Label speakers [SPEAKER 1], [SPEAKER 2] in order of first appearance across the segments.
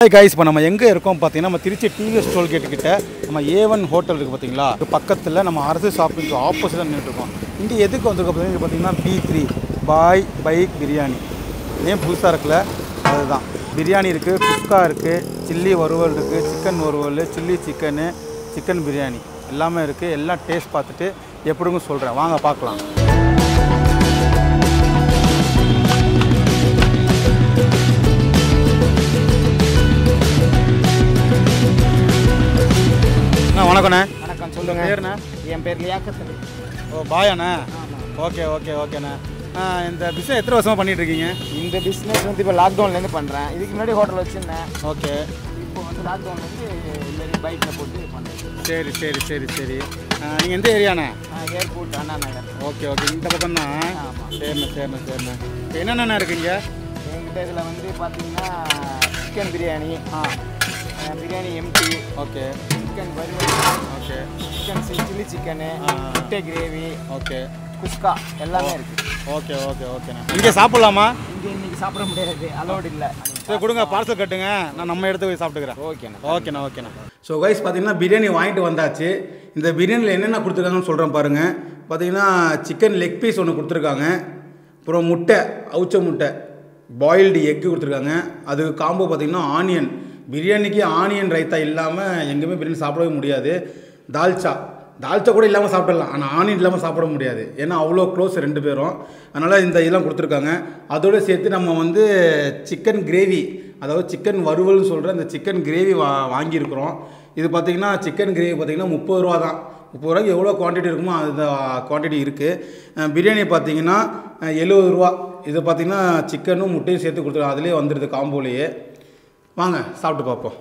[SPEAKER 1] Hi guys, இப்போ நம்ம எங்கே இருக்கோம் பார்த்தீங்கன்னா நம்ம திருச்சி டிவிஎஸ் டோல்கேட் கிட்ட நம்ம A1 ஹோட்டல் இருக்குது பார்த்தீங்களா, அது பக்கத்தில் நம்ம அரசு ஷாப்பிங்க்கு ஆப்போசிட்டாக நின்றுட்டுருக்கோம். இங்கே எதுக்கு வந்திருக்கோம் பார்த்தீங்கன்னா B3 பாய் பைக் பிரியாணி. ஏன் புதுசாக இருக்குல்ல, அதுதான் பிரியாணி இருக்குது, குஸ்கா இருக்குது, சில்லி வறுவல் இருக்குது, சிக்கன் வறுவல், சில்லி சிக்கனு, சிக்கன் பிரியாணி எல்லாமே இருக்குது. எல்லாம் டேஸ்ட் பார்த்துட்டு எப்படின்னு சொல்கிறேன், வாங்க பார்க்கலாம். வணக்கண்ணே.
[SPEAKER 2] வணக்கம், சொல்லுங்க.
[SPEAKER 1] பேருண்ணே?
[SPEAKER 2] என் பேர் லியாக்கத் அலி.
[SPEAKER 1] ஓ பாயாண்ணே. ஓகேண்ணே. இந்த பிஸ்னஸ் எத்தனை வருஷமாக பண்ணிகிட்ருக்கீங்க?
[SPEAKER 2] இந்த பிஸ்னஸ் வந்து இப்போ லாக்டவுன்லேருந்து பண்ணுறேன். இதுக்கு முன்னாடி ஹோட்டல் வச்சுருந்தேன்.
[SPEAKER 1] ஓகே.
[SPEAKER 2] இப்போ வந்து லாக்டவுன்லேருந்து எல்லாரும் பைக்கில் போட்டு பண்ணுறேன்.
[SPEAKER 1] சரி. நீங்கள் எந்த ஏரியாண்ணே?
[SPEAKER 2] ஏர்போர்ட் அண்ணா நகர்.
[SPEAKER 1] ஓகே. இந்த பக்கம் தான்.
[SPEAKER 2] ஆமாம்.
[SPEAKER 1] சரிண்ணே. இப்போ என்னென்ன இருக்குங்க
[SPEAKER 2] என்கிட்ட இதில் வந்து பார்த்தீங்கன்னா chicken biryani, biryani empty,
[SPEAKER 1] okay,
[SPEAKER 2] chicken வறுவல்,
[SPEAKER 1] ஓகே,
[SPEAKER 2] சிக்கன் சில்லி சிக்கனு, முட்டை கிரேவி,
[SPEAKER 1] ஓகே,
[SPEAKER 2] குஸ்கா எல்லாமே இருக்குது.
[SPEAKER 1] ஓகேண்ணே. இங்கே சாப்பிட்லாமா?
[SPEAKER 2] இங்கே இன்றைக்கி சாப்பிட முடியாது, அலோடு இல்லை.
[SPEAKER 1] சரி கொடுங்க, பார்சல் கட்டுங்க, நான் நம்ம எடுத்து போய் சாப்பிட்டுக்கிறேன். ஓகேண்ணா. ஸோ கைஸ் பார்த்தீங்கன்னா பிரியாணி வாங்கிட்டு வந்தாச்சு. இந்த பிரியாணியில் என்னென்ன கொடுத்துருக்காங்கன்னு சொல்கிறேன் பாருங்கள். பார்த்தீங்கன்னா சிக்கன் லெக் பீஸ் ஒன்று கொடுத்துருக்காங்க, அப்புறம் முட்டை, அவுச்ச முட்டை, பாயில்டு எக்கு கொடுத்துருக்காங்க. அதுக்கு காம்போ பார்த்தீங்கன்னா ஆனியன். பிரியாணிக்கு ஆனியன் ரைத்தா இல்லாமல் எங்கேயுமே பிரியாணி சாப்பிடவே முடியாது. தால்ச்சா கூட இல்லாமல் சாப்பிடலாம், ஆனால் ஆனியன் இல்லாமல் சாப்பிட முடியாது, ஏன்னா அவ்வளோ க்ளோஸ் ரெண்டு பேரும். அதனால் இந்த இதெல்லாம் கொடுத்துருக்காங்க. அதோடு சேர்த்து நம்ம வந்து சிக்கன் கிரேவி, அதாவது சிக்கன் வறுவல்னு சொல்கிற இந்த சிக்கன் கிரேவி வாங்கியிருக்கிறோம். இது பார்த்திங்கன்னா சிக்கன் கிரேவி பார்த்திங்கன்னா 30 ரூபா தான். 30 ரூபாய்க்கு எவ்வளோ குவான்டிட்டி இருக்குமோ அந்த குவான்டிட்டி இருக்குது. பிரியாணி பார்த்திங்கன்னா 70 ரூபா. இது பார்த்திங்கன்னா சிக்கனும் முட்டையும் சேர்த்து கொடுத்துருக்காங்க, அதிலே வந்துடுது காம்போலேயே. வாங்க சாப்பிட்டு பார்ப்போம்.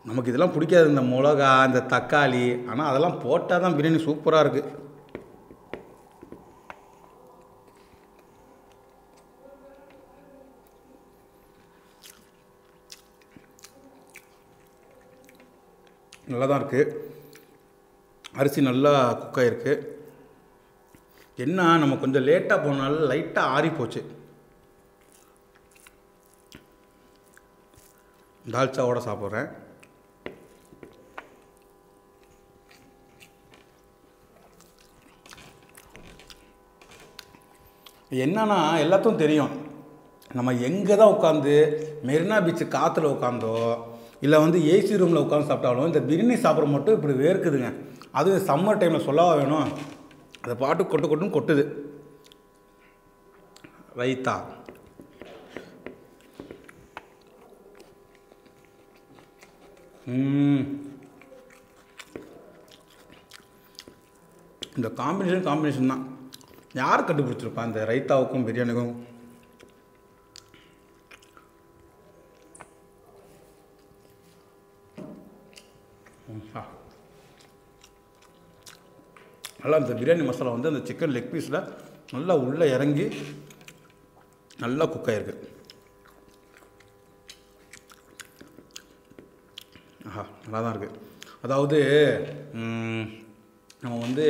[SPEAKER 1] நமக்கு இதெல்லாம் பிடிக்காது, இந்த மிளகா, இந்த தக்காளி, ஆனால் அதெல்லாம் போட்டால் தான் பிரியாணி சூப்பராக இருக்குது. நல்லா தான் இருக்குது, அரிசி நல்லா குக் ஆகிருக்கு. என்ன நம்ம கொஞ்சம் லேட்டாக போனாலும் லைட்டாக ஆறி போச்சு. தால்ச்சாவோட சாப்பிட்றேன். என்னன்னா எல்லாத்துக்கும் தெரியும், நம்ம எங்கே தான் உட்காந்து மெரினா பீச்சு காற்றுல உட்காந்தோ இல்லை வந்து ஏசி ரூமில் உட்காந்து சாப்பிட்டாலும் இந்த பிரியாணி சாப்பிட்ற மட்டும் இப்படி வேர்க்குதுங்க. அது சம்மர் டைமில் சொல்லவா வேணும், அதை பாட்டு கொட்டுன்னு கொட்டுது. ரைத்தா, இந்த காம்பினேஷன் தான் யார் கண்டுபிடிச்சிருப்பா இந்த ரைத்தாவுக்கும் பிரியாணிக்கும். நல்லா இந்த பிரியாணி மசாலா வந்து அந்த சிக்கன் லெக் பீஸில் நல்லா உள்ளே இறங்கி நல்லா குக் ஆகிருக்கு. நல்லா தான் இருக்குது. அதாவது நம்ம வந்து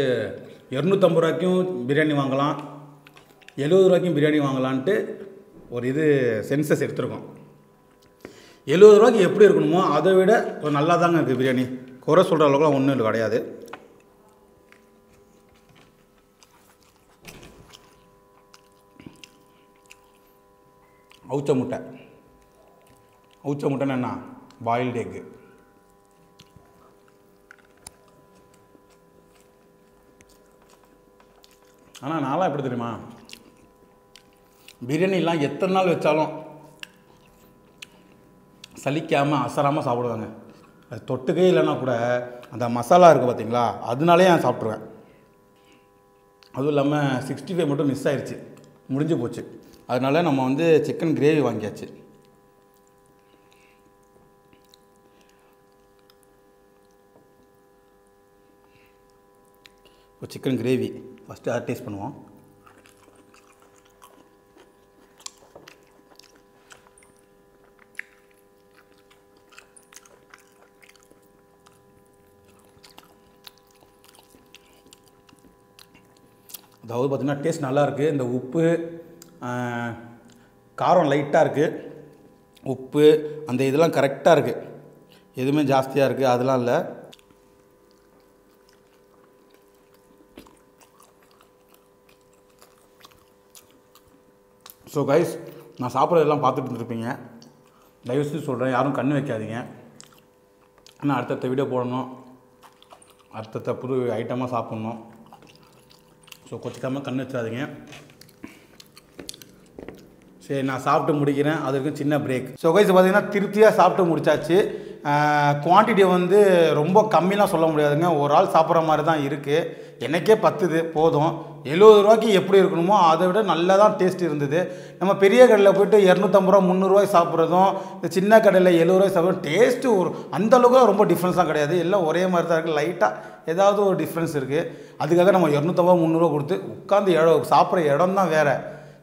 [SPEAKER 1] 250 ரூபாய்க்கும் பிரியாணி வாங்கலாம், 70 ரூபாய்க்கும் பிரியாணி வாங்கலான்ட்டு ஒரு இது சென்சஸ் எடுத்துருக்கோம். 70 ரூபாய்க்கு எப்படி இருக்கணுமோ அதை விட நல்லா தாங்க இருக்குது பிரியாணி, குறை சொல்கிற அளவுக்குலாம் ஒன்றும் இல்லை, கிடையாது. அவுச்ச முட்டைன்னு என்ன, பாயில்டு எக்கு. ஆனால் நான்லாம் எப்படி தெரியுமா, பிரியாணிலாம் எத்தனை நாள் வச்சாலும் சலிக்காமல் அசராமல் சாப்பிடுவாங்க. அது தொட்டுக்கே இல்லைன்னா கூட அந்த மசாலா இருக்குது பார்த்தீங்களா, அதனாலே நான் சாப்பிட்ருவேன். அதுவும் இல்லாமல் 65 மட்டும் மிஸ் ஆயிடுச்சு, முடிஞ்சு போச்சு. அதனால் நம்ம வந்து சிக்கன் கிரேவி வாங்கியாச்சு. இப்போ சிக்கன் கிரேவி ஃபஸ்ட்டு அதை டேஸ்ட் பண்ணுவோம். அதாவது பார்த்திங்கன்னா டேஸ்ட் நல்லாயிருக்கு. இந்த உப்பு காரம் லைட்டாக இருக்குது, உப்பு அந்த இதெல்லாம் கரெக்டாக இருக்குது, எதுவுமே ஜாஸ்தியாக இருக்குது அதெல்லாம் இல்லை. ஸோ கைஸ், நான் சாப்பிட்றதெல்லாம் பார்த்துட்டு இருந்துருப்பீங்க. தயவுசெய்து சொல்கிறேன், யாரும் கண் வைக்காதீங்க. ஆனால் அடுத்தடுத்த வீடியோ போடணும், அடுத்தடுத்த புது ஐட்டமாக சாப்பிட்ணும். ஸோ கொச்சிக்காமல் கண் வச்சாதீங்க. சரி, நான் சாப்பிட்டு முடிக்கிறேன். அதுக்கு சின்ன பிரேக். ஸோ கைஸ் பார்த்திங்கன்னா திருப்தியாக சாப்பிட்டு முடிச்சாச்சு. குவான்டிட்டி வந்து ரொம்ப கம்மிலாம் சொல்ல முடியாதுங்க. ஒரு ஆள் சாப்பிட்ற மாதிரி தான் இருக்குது. எனக்கே பத்துது போதும். 70 ரூபாய்க்கு எப்படி இருக்கணுமோ அதை விட நல்லா தான் டேஸ்ட் இருந்தது. நம்ம பெரிய கடையில் போய்ட்டு 250 ரூபா 300 ரூபாய் சாப்பிட்றதும், இந்த சின்ன கடையில் 70 ரூபாய் சாப்பிட்றதும் டேஸ்ட்டு ஒரு அந்தளவுக்கு ரொம்ப டிஃப்ரென்ஸ்லாம் கிடையாது. எல்லாம் ஒரே மாதிரி தான் இருக்குது. லைட்டாக ஏதாவது ஒரு டிஃப்ரென்ஸ் இருக்குது. அதுக்காக நம்ம 250 300 ரூபா கொடுத்து உட்காந்து சாப்பிட்ற இடம் தான் வேறு.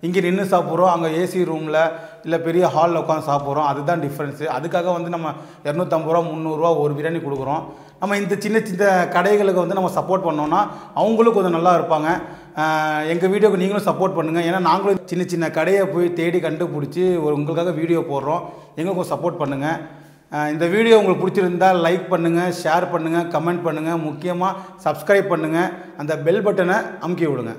[SPEAKER 1] இங்கே நின்று சாப்பிட்றோம், அங்கே ஏசி ரூமில் இல்லை பெரிய ஹாலில் உட்காந்து சாப்பிட்றோம். அதுதான் டிஃப்ரென்ஸு. அதுக்காக வந்து நம்ம 250 ரூபா 300 ரூபா ஒரு பிரியாணி கொடுக்குறோம். நம்ம இந்த சின்ன சின்ன கடைகளுக்கு வந்து நம்ம சப்போர்ட் பண்ணோன்னா அவங்களும் கொஞ்சம் நல்லா இருப்பாங்க. எங்கள் வீடியோக்கு நீங்களும் சப்போர்ட் பண்ணுங்கள். ஏன்னா நாங்களும் சின்ன சின்ன கடையை போய் தேடி கண்டுபிடிச்சி உங்களுக்காக வீடியோ போடுறோம். எங்களுக்கும் சப்போர்ட் பண்ணுங்கள். இந்த வீடியோ உங்களுக்கு பிடிச்சிருந்தால் லைக் பண்ணுங்கள், ஷேர் பண்ணுங்கள், கமெண்ட் பண்ணுங்கள், முக்கியமாக சப்ஸ்கிரைப் பண்ணுங்கள், அந்த பெல் பட்டனை அமுக்கி விடுங்க.